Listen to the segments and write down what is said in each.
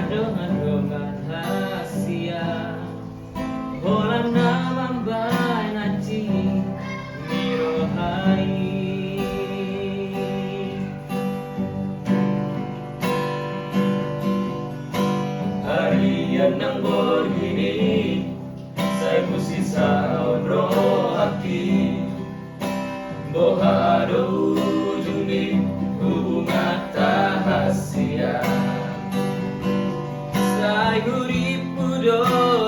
dengan rahasia Hola naman ba naci mirohai Harian ng borgini Sa'y musisa onro aki Bohado juni hubungan rahasia Sa'y huripudo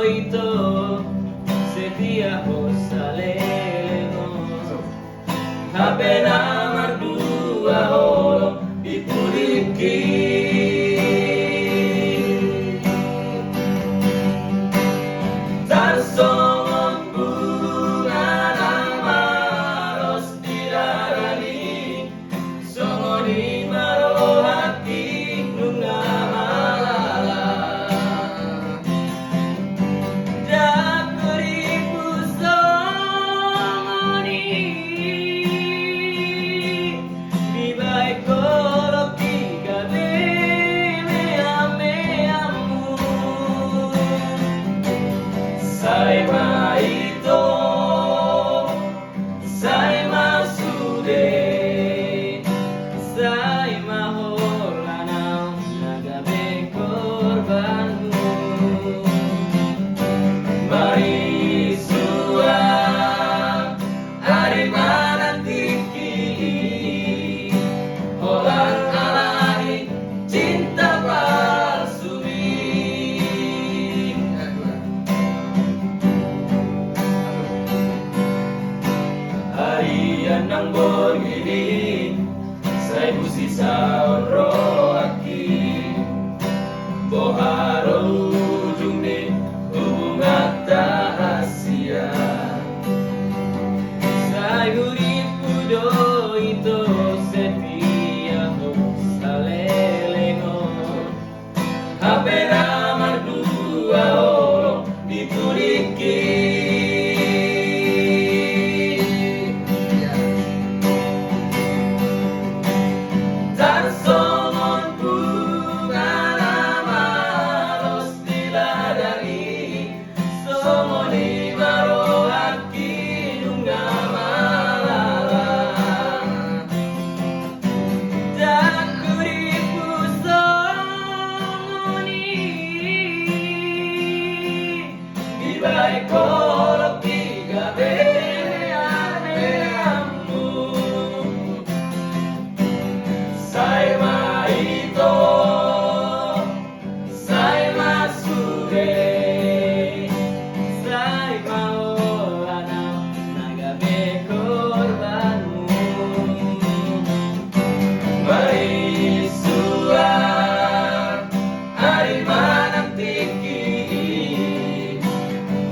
ito Setia ho sa lelengo Habe na mardua holo ipuriki Tarsongon bunga nama ros dilarani Songoni maro hati nunga malala Jakuriku songoni Di baik kolok tiga meamu Sai maito Sai masude Sai maholana Nagabe korbanmu Mari sua Ari manantiki Orang alai Cinta palsu Harian ng borgini Sa'y musisa onro aki Boharo ujungni hubungan rahasia Sa'y huripudo ito setia ho sa lelengo Habe na mardua holo dipuriki Tarsongon bunga nama ros diladani Songoni maro haki nunga malala Jakuriku songoni Di baik kolok tiga meamu Sai maito Sai masude Sai maolana Nagabe korbanmu Mari sua Ari manantiki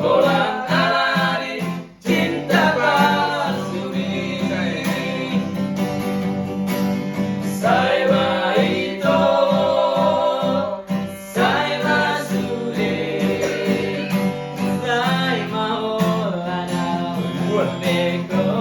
Orang alari Cinta palsu Sai maito Sai masude Sai maolana Nagabe korbanmu